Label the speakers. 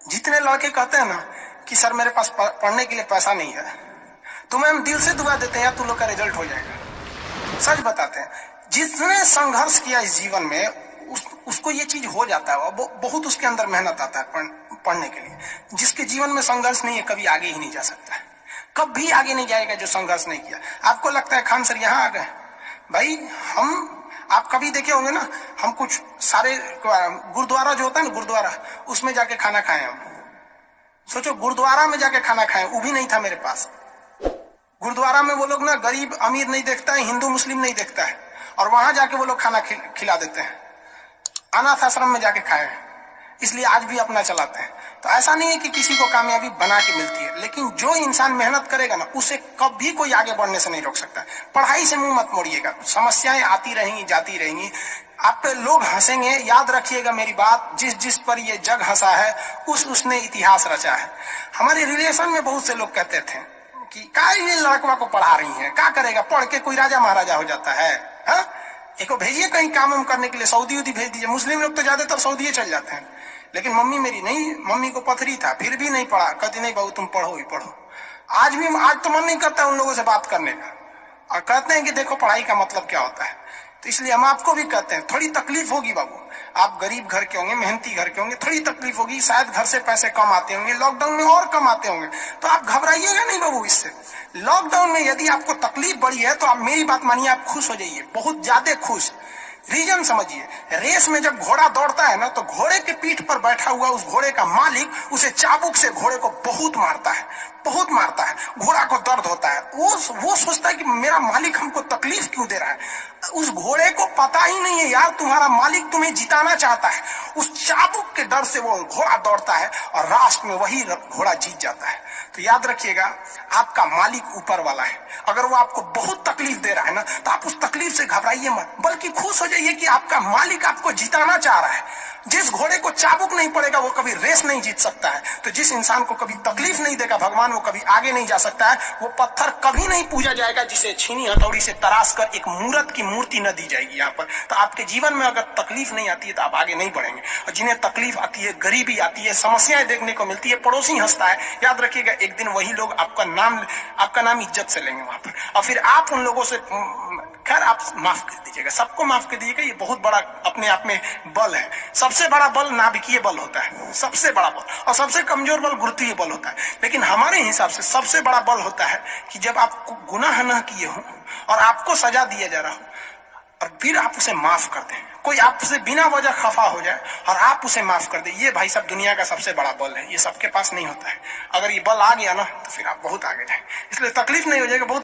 Speaker 1: जितने लड़के कहते हैं ना कि सर मेरे पास पढ़ने के लिए पैसा नहीं है, तो मैम दिल से दुआ देते हैं यार तुम लोग का रिजल्ट हो जाएगा। सच बताते हैं, जिसने संघर्ष किया इस जीवन में उसको ये चीज हो जाता है, बहुत उसके अंदर मेहनत आता है पढ़ने के लिए। जिसके जीवन में संघर्ष नहीं है कभी आगे ही नहीं जा सकता है, कभी आगे नहीं जाएगा जो संघर्ष नहीं किया। आपको लगता है खान सर यहाँ आ गए, भाई आप कभी देखे होंगे ना, हम कुछ सारे गुरुद्वारा जो होता है ना, गुरुद्वारा उसमें जाके खाना खाए हम। सोचो गुरुद्वारा में जाके खाना खाए, वो भी नहीं था मेरे पास। गुरुद्वारा में वो लोग ना गरीब अमीर नहीं देखता है, हिंदू मुस्लिम नहीं देखता है, और वहां जाके वो लोग खाना खिला देते हैं। अनाथ आश्रम में जाके खाए, इसलिए आज भी अपना चलाते हैं। तो ऐसा नहीं है कि किसी को कामयाबी बना के मिलती है, लेकिन जो इंसान मेहनत करेगा ना उसे कभी कोई आगे बढ़ने से नहीं रोक सकता। पढ़ाई से मुंह मत मोड़िएगा, समस्याएं आती रहेंगी जाती रहेंगी, आप पे लोग हंसेंगे। याद रखिएगा मेरी बात, जिस पर ये जग हंसा है उसने इतिहास रचा है। हमारे रिलेशन में बहुत से लोग कहते थे कि क्या ये लड़कवा को पढ़ा रही है, क्या करेगा, पढ़ के कोई राजा महाराजा हो जाता है। एको भेजिए कहीं काम करने के लिए, सऊदी उदी भेज दीजिए। मुस्लिम लोग तो ज्यादातर सऊदी चल जाते हैं, लेकिन मम्मी मेरी नहीं, मम्मी को पथरी था फिर भी नहीं पढ़ा। कहती नहीं बहू तुम पढ़ो ही पढ़ो। आज तो मन नहीं करता उन लोगों से बात करने का, और कहते हैं कि देखो पढ़ाई का मतलब क्या होता है। तो इसलिए हम आपको भी कहते हैं, थोड़ी तकलीफ होगी बाबू, आप गरीब घर के होंगे, मेहनती घर के होंगे, थोड़ी तकलीफ होगी, शायद घर से पैसे कम आते होंगे, लॉकडाउन में और कम आते होंगे, तो आप घबराइएगा नहीं बाबू इससे। लॉकडाउन में यदि आपको तकलीफ बढ़ी है तो आप मेरी बात मानिए, आप खुश हो जाइए, बहुत ज्यादा खुश। रीजन समझिए, रेस में जब घोड़ा दौड़ता है ना, तो घोड़े के पीठ पर बैठा हुआ उस घोड़े का मालिक उसे चाबुक से घोड़े को बहुत मारता है, बहुत मारता है। घोड़ा को दर्द होता है, वो सोचता है कि मेरा मालिक हमको तकलीफ क्यों दे रहा है। उस घोड़े को पता ही नहीं है यार तुम्हारा मालिक तुम्हें जिताना चाहता है। उस चाबुक के डर से वो घोड़ा दौड़ता है और लास्ट में वही घोड़ा जीत जाता है। तो याद रखिएगा, आपका मालिक ऊपर वाला है। अगर वो आपको बहुत तकलीफ दे रहा है ना, तो आप उस तकलीफ से घबराइए मत, बल्कि खुश हो जाइए कि आपका मालिक आपको जिताना चाह रहा है। जिस घोड़े को चाबुक नहीं पड़ेगा वो कभी रेस नहीं जीत सकता है। तो जिस इंसान को कभी तकलीफ नहीं देगा भगवान, वो कभी आगे नहीं जा सकता है। वो पत्थर कभी नहीं पूजा जाएगा जिसे छीनी हथौड़ी से तराश कर एक मूर्त की मूर्ति न दी जाएगी यहाँ पर। तो आपके जीवन में अगर तकलीफ नहीं आती है तो आप आगे नहीं बढ़ेंगे। और जिन्हें तकलीफ आती है, गरीबी आती है, समस्याएं देखने को मिलती है, पड़ोसी हंसता है, याद रखिएगा एक दिन वही लोग आपका नाम इज्जत से लेंगे वहां पर। और फिर आप उन लोगों से, खैर आप माफ कर दीजिएगा, सबको माफ कर दीजिएगा, ये बहुत बड़ा अपने आप में बल है। सबसे बड़ा बल नाभिकीय बल होता है, सबसे बड़ा बल, और सबसे कमजोर बल गुरुत्वीय बल होता है। लेकिन हमारे हिसाब से सबसे बड़ा बल होता है कि जब आप गुनाह न किए हो और आपको सजा दिया जा रहा हो, और फिर आप उसे माफ कर दें। कोई आपसे बिना वजह खफा हो जाए और आप उसे माफ कर दे, ये भाई साहब दुनिया का सबसे बड़ा बल है। ये सबके पास नहीं होता है। अगर ये बल आ गया ना तो फिर आप बहुत आगे जाए। इसलिए तकलीफ नहीं हो जाएगा, बहुत